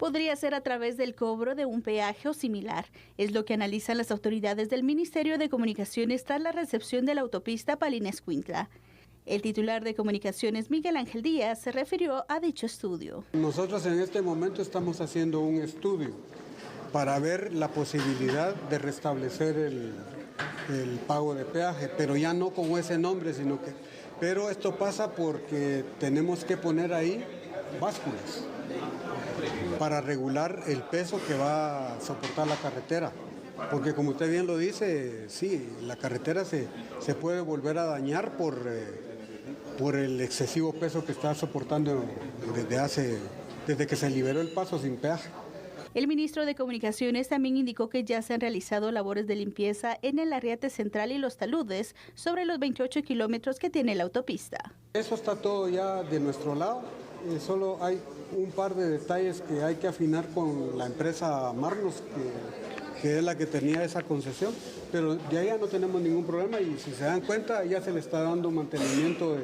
Podría ser a través del cobro de un peaje o similar. Es lo que analizan las autoridades del Ministerio de Comunicaciones tras la recepción de la autopista Palina-Escuintla. El titular de Comunicaciones, Miguel Ángel Díaz, se refirió a dicho estudio. Nosotros en este momento estamos haciendo un estudio para ver la posibilidad de restablecer el pago de peaje, pero ya no con ese nombre, pero esto pasa porque tenemos que poner ahí básculas para regular el peso que va a soportar la carretera. Porque como usted bien lo dice, sí, la carretera se puede volver a dañar por el excesivo peso que está soportando desde que se liberó el paso sin peaje. El ministro de Comunicaciones también indicó que ya se han realizado labores de limpieza en el Arriate Central y Los Taludes sobre los 28 kilómetros que tiene la autopista. Eso está todo ya de nuestro lado, solo hay un par de detalles que hay que afinar con la empresa Marnos, que es la que tenía esa concesión, pero de ahí ya no tenemos ningún problema y si se dan cuenta ya se le está dando mantenimiento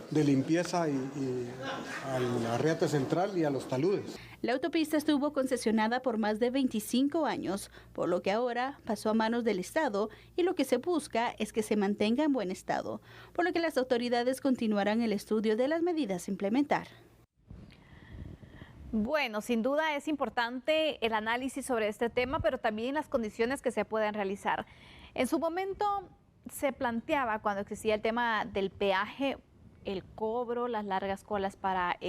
de limpieza al Arriate Central y a Los Taludes. La autopista estuvo concesionada por más de 25 años, por lo que ahora pasó a manos del Estado y lo que se busca es que se mantenga en buen estado, por lo que las autoridades continuarán el estudio de las medidas a implementar. Bueno, sin duda es importante el análisis sobre este tema, pero también las condiciones que se pueden realizar. En su momento se planteaba, cuando existía el tema del peaje, el cobro, las largas colas para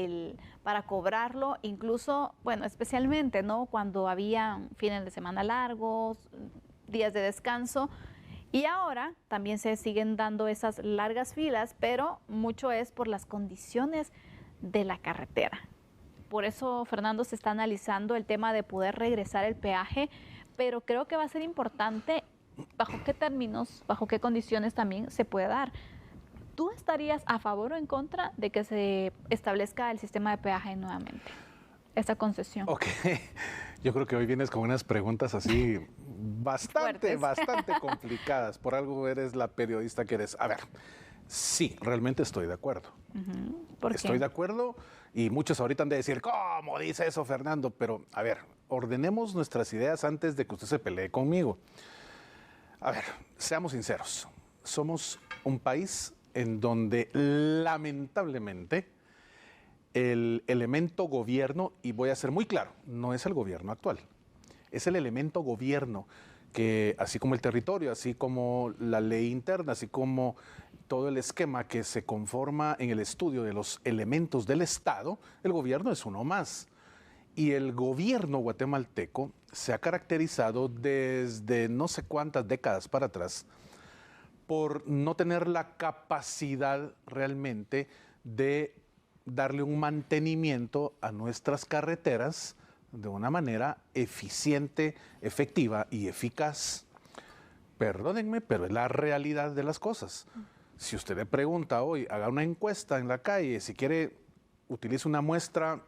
cobrarlo, incluso, bueno, especialmente, ¿no?, cuando había fines de semana largos, días de descanso, y ahora también se siguen dando esas largas filas, pero mucho es por las condiciones de la carretera. Por eso, Fernando, se está analizando el tema de poder regresar el peaje, pero creo que va a ser importante bajo qué términos, bajo qué condiciones también se puede dar. ¿Tú estarías a favor o en contra de que se establezca el sistema de peaje nuevamente, esta concesión? Ok, yo creo que hoy vienes con unas preguntas así bastante complicadas. Por algo eres la periodista que eres. A ver, sí, realmente estoy de acuerdo. ¿Por qué? Estoy de acuerdo y muchos ahorita han de decir, ¿cómo dice eso, Fernando? Pero, a ver, ordenemos nuestras ideas antes de que usted se pelee conmigo. A ver, seamos sinceros. Somos un país en donde lamentablemente el elemento gobierno, y voy a ser muy claro, no es el gobierno actual, es el elemento gobierno que, así como el territorio, así como la ley interna, así como todo el esquema que se conforma en el estudio de los elementos del Estado, el gobierno es uno más. Y el gobierno guatemalteco se ha caracterizado desde no sé cuántas décadas para atrás por no tener la capacidad realmente de darle un mantenimiento a nuestras carreteras de una manera eficiente, efectiva y eficaz. Perdónenme, pero es la realidad de las cosas. Si usted le pregunta hoy, haga una encuesta en la calle, si quiere, utilice una muestra,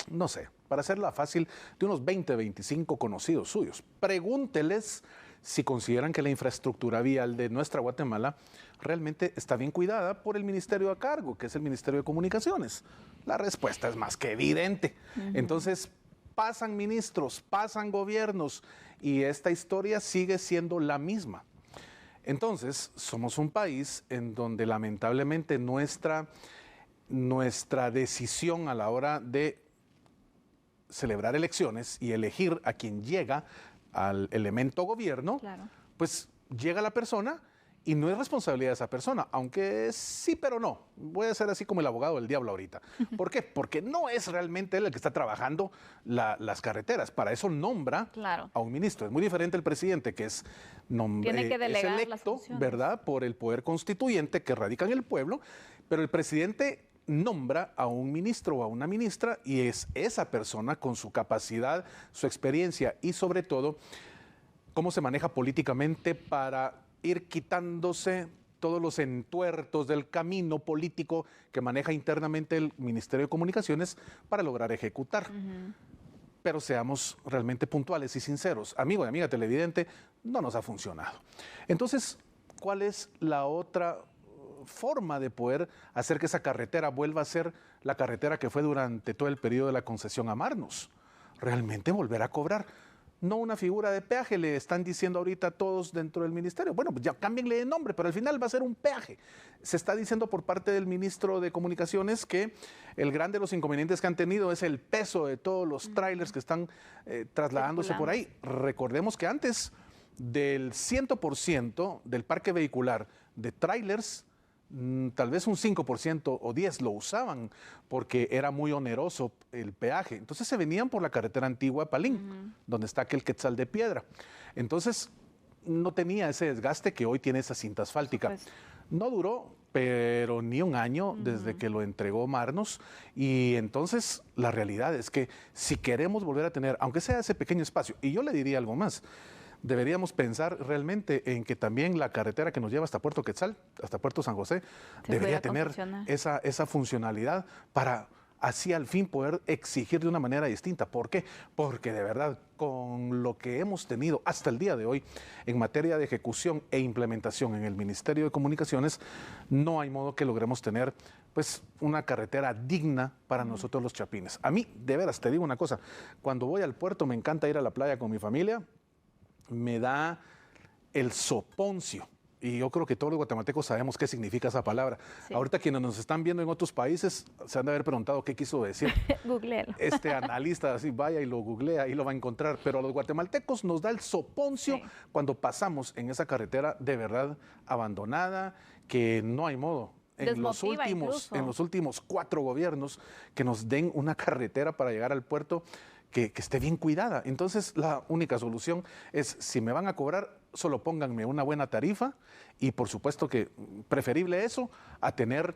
no sé, para hacerla fácil, de unos 20, 25 conocidos suyos. Pregúnteles si consideran que la infraestructura vial de nuestra Guatemala realmente está bien cuidada por el ministerio a cargo, que es el Ministerio de Comunicaciones. La respuesta es más que evidente. Entonces, pasan ministros, pasan gobiernos y esta historia sigue siendo la misma. Entonces, somos un país en donde lamentablemente nuestra decisión a la hora de celebrar elecciones y elegir a quien llega al elemento gobierno, claro, pues llega la persona y no es responsabilidad de esa persona, aunque sí, pero no. Voy a ser así como el abogado del diablo ahorita. ¿Por qué? Porque no es realmente él el que está trabajando las carreteras. Para eso nombra a un ministro. Es muy diferente el presidente, que es electo, ¿verdad?, por el poder constituyente que radica en el pueblo, pero el presidente nombra a un ministro o a una ministra y es esa persona con su capacidad, su experiencia y sobre todo cómo se maneja políticamente para ir quitándose todos los entuertos del camino político que maneja internamente el Ministerio de Comunicaciones para lograr ejecutar. Pero seamos realmente puntuales y sinceros. Amigo y amiga televidente, no nos ha funcionado. Entonces, ¿cuál es la otra forma de poder hacer que esa carretera vuelva a ser la carretera que fue durante todo el periodo de la concesión a Marnos? realmente volver a cobrar. No una figura de peaje, le están diciendo ahorita todos dentro del ministerio. Bueno, pues ya cámbienle de nombre, pero al final va a ser un peaje. Se está diciendo por parte del ministro de Comunicaciones que el gran de los inconvenientes que han tenido es el peso de todos los trailers que están trasladándose por ahí. Recordemos que antes del 100% del parque vehicular de trailers, tal vez un 5% o 10% lo usaban porque era muy oneroso el peaje. Entonces se venían por la carretera antigua Palín, donde está aquel quetzal de piedra. Entonces no tenía ese desgaste que hoy tiene esa cinta asfáltica. Pues. No duró, pero ni un año desde que lo entregó Marnos. Y entonces la realidad es que si queremos volver a tener, aunque sea ese pequeño espacio, y yo le diría algo más, deberíamos pensar realmente en que también la carretera que nos lleva hasta Puerto Quetzal, hasta Puerto San José, debería tener esa funcionalidad para así al fin poder exigir de una manera distinta. ¿Por qué? Porque de verdad, con lo que hemos tenido hasta el día de hoy en materia de ejecución e implementación en el Ministerio de Comunicaciones, no hay modo que logremos tener pues una carretera digna para nosotros los chapines. A mí, de veras, te digo una cosa, cuando voy al puerto me encanta ir a la playa con mi familia, me da el soponcio. Y yo creo que todos los guatemaltecos sabemos qué significa esa palabra. Sí. Ahorita quienes nos están viendo en otros países se han de haber preguntado qué quiso decir. Googlealo. Este analista así vaya y lo googlea y lo va a encontrar. Pero a los guatemaltecos nos da el soponcio cuando pasamos en esa carretera de verdad abandonada, que no hay modo. En los últimos 4 gobiernos que nos den una carretera para llegar al puerto que esté bien cuidada. Entonces, la única solución es, si me van a cobrar, solo pónganme una buena tarifa y, por supuesto, que preferible eso a tener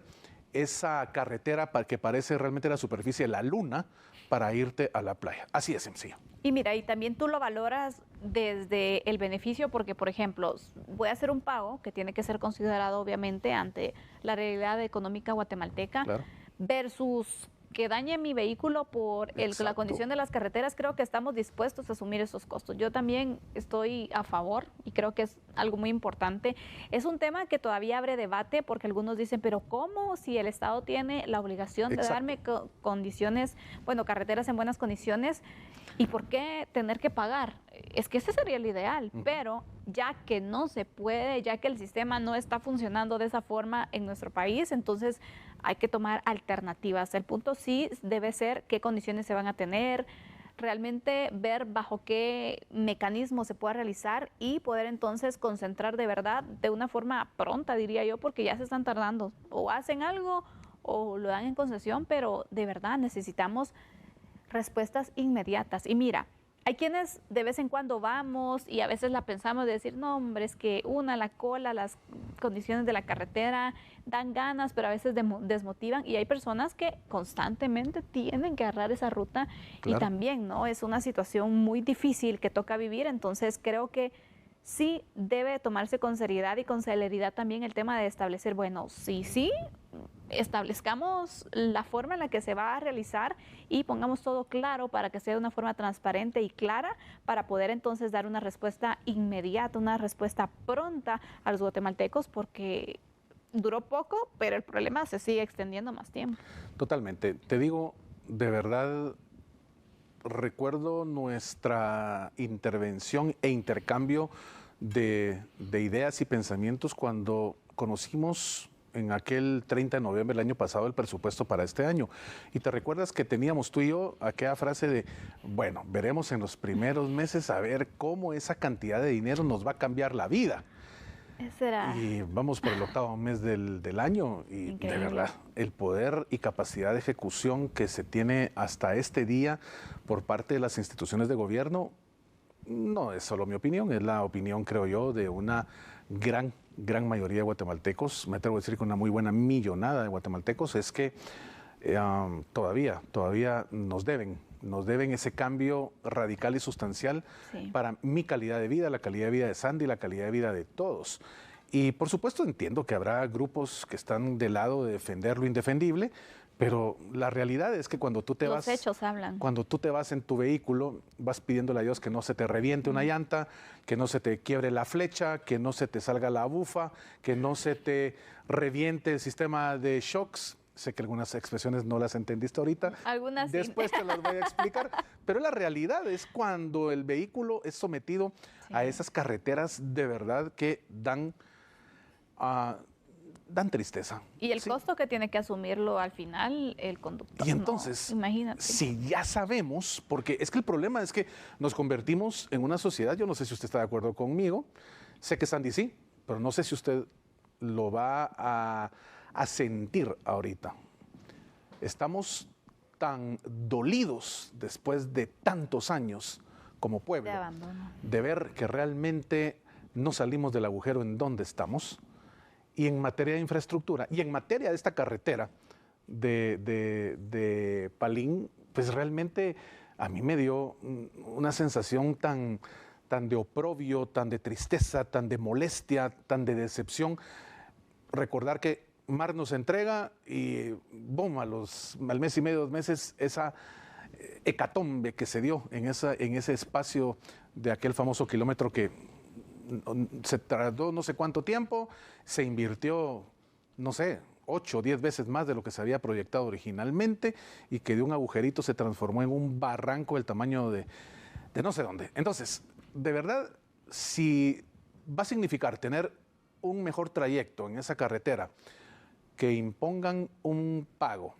esa carretera que parece realmente la superficie de la luna para irte a la playa. Así de sencillo. Y mira, y también tú lo valoras desde el beneficio porque, por ejemplo, voy a hacer un pago que tiene que ser considerado, obviamente, ante la realidad económica guatemalteca, claro, versus que dañe mi vehículo por la condición de las carreteras. Creo que estamos dispuestos a asumir esos costos. Yo también estoy a favor y creo que es algo muy importante. Es un tema que todavía abre debate porque algunos dicen, pero ¿cómo si el Estado tiene la obligación de darme condiciones, bueno, carreteras en buenas condiciones? ¿Y por qué tener que pagar? Es que ese sería el ideal, pero ya que no se puede, ya que el sistema no está funcionando de esa forma en nuestro país, entonces hay que tomar alternativas. El punto sí debe ser qué condiciones se van a tener, realmente ver bajo qué mecanismo se pueda realizar y poder entonces concentrar de verdad de una forma pronta, diría yo, porque ya se están tardando. O hacen algo o lo dan en concesión, pero de verdad necesitamos respuestas inmediatas. Y mira, hay quienes de vez en cuando vamos y a veces la pensamos de decir, no hombre, es que la cola, las condiciones de la carretera dan ganas, pero a veces desmotivan y hay personas que constantemente tienen que agarrar esa ruta. Claro. Y también, ¿no? Es una situación muy difícil que toca vivir, entonces creo que sí debe tomarse con seriedad y con celeridad también el tema de establecer, bueno, sí, establezcamos la forma en la que se va a realizar y pongamos todo claro para que sea de una forma transparente y clara para poder entonces dar una respuesta inmediata, una respuesta pronta a los guatemaltecos porque duró poco, pero el problema se sigue extendiendo más tiempo. Totalmente. Te digo, de verdad, recuerdo nuestra intervención e intercambio de ideas y pensamientos cuando conocimos en aquel 30 de noviembre del año pasado el presupuesto para este año. Y te recuerdas que teníamos tú y yo aquella frase de, bueno, veremos en los primeros meses a ver cómo esa cantidad de dinero nos va a cambiar la vida. Y vamos por el 8º mes del año y increíble. De verdad, el poder y capacidad de ejecución que se tiene hasta este día por parte de las instituciones de gobierno, no es solo mi opinión, es la opinión, creo yo, de una gran mayoría de guatemaltecos, me atrevo a decir que una muy buena millonada de guatemaltecos, es que todavía nos deben ese cambio radical y sustancial para mi calidad de vida, la calidad de vida de Sandy, la calidad de vida de todos. Y por supuesto entiendo que habrá grupos que están del lado de defender lo indefendible, pero la realidad es que cuando tú te vas... Los hechos hablan. Cuando tú te vas en tu vehículo, vas pidiéndole a Dios que no se te reviente una llanta, que no se te quiebre la flecha, que no se te salga la bufa, que no se te reviente el sistema de shocks. Sé que algunas expresiones no las entendiste ahorita. Algunas sí. Después te las voy a explicar. Pero la realidad es cuando el vehículo es sometido a esas carreteras de verdad que dan tristeza. Y el costo que tiene que asumirlo al final el conductor. Y entonces, no, imagínate. si ya sabemos, porque es que el problema es que nos convertimos en una sociedad, yo no sé si usted está de acuerdo conmigo, sé que Sandy sí, pero no sé si usted lo va a sentir ahorita. Estamos tan dolidos después de tantos años como pueblo De abandono. de ver que realmente no salimos del agujero en donde estamos, y en materia de infraestructura y en materia de esta carretera de Palín, pues realmente a mí me dio una sensación tan de oprobio, tan de tristeza, tan de molestia, tan de decepción. Recordar que Mar nos entrega y boom, al mes y medio, 2 meses, esa hecatombe que se dio en ese espacio de aquel famoso kilómetro que se tardó no sé cuánto tiempo, se invirtió, no sé, 8 o 10 veces más de lo que se había proyectado originalmente, y que de un agujerito se transformó en un barranco del tamaño de no sé dónde. Entonces, de verdad, si va a significar tener un mejor trayecto en esa carretera, que impongan un pago,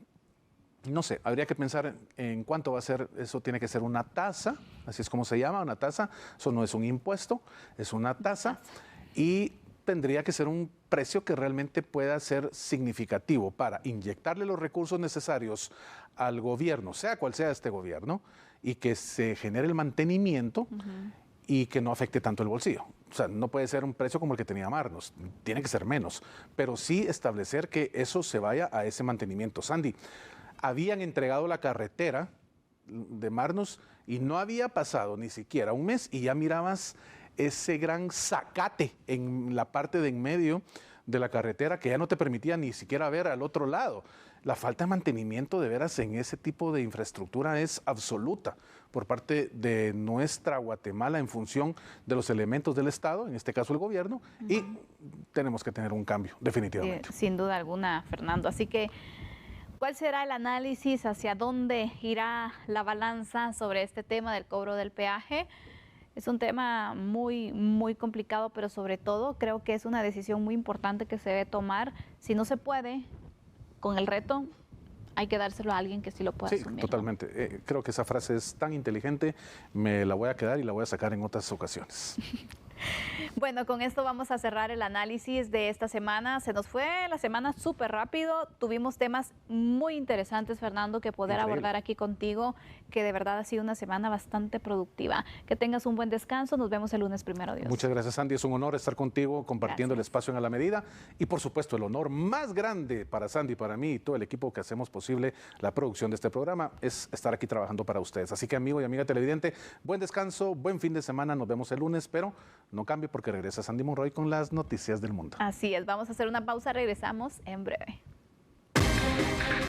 no sé, habría que pensar en cuánto va a ser. Eso tiene que ser una tasa, así es como se llama, una tasa. Eso no es un impuesto, es una tasa, y tendría que ser un precio que realmente pueda ser significativo para inyectarle los recursos necesarios al gobierno, sea cual sea este gobierno, y que se genere el mantenimiento y que no afecte tanto el bolsillo. O sea, no puede ser un precio como el que tenía Marnos, tiene que ser menos, pero sí establecer que eso se vaya a ese mantenimiento. Sandy, habían entregado la carretera de Marnos y no había pasado ni siquiera un mes y ya mirabas ese gran zacate en la parte de en medio de la carretera que ya no te permitía ni siquiera ver al otro lado. La falta de mantenimiento de veras en ese tipo de infraestructura es absoluta por parte de nuestra Guatemala en función de los elementos del Estado, en este caso el gobierno, y tenemos que tener un cambio, definitivamente. Sin duda alguna, Fernando. Así que, ¿cuál será el análisis? ¿Hacia dónde irá la balanza sobre este tema del cobro del peaje? Es un tema muy, muy complicado, pero sobre todo creo que es una decisión muy importante que se debe tomar. Si no se puede, con el reto, hay que dárselo a alguien que sí lo pueda asumir. Sí, totalmente. Creo que esa frase es tan inteligente, me la voy a quedar y la voy a sacar en otras ocasiones. Bueno, con esto vamos a cerrar el análisis de esta semana. Se nos fue la semana súper rápido. Tuvimos temas muy interesantes, Fernando, que poder abordar aquí contigo, que de verdad ha sido una semana bastante productiva. Que tengas un buen descanso. Nos vemos el lunes, primero Dios. Muchas gracias, Sandy. Es un honor estar contigo compartiendo el espacio en A la Medida. Y por supuesto, el honor más grande para Sandy, para mí y todo el equipo que hacemos posible la producción de este programa es estar aquí trabajando para ustedes. Así que, amigo y amiga televidente, buen descanso, buen fin de semana. Nos vemos el lunes, pero no cambie porque regresa Sandy Monroy con las noticias del mundo. Así es, vamos a hacer una pausa, regresamos en breve.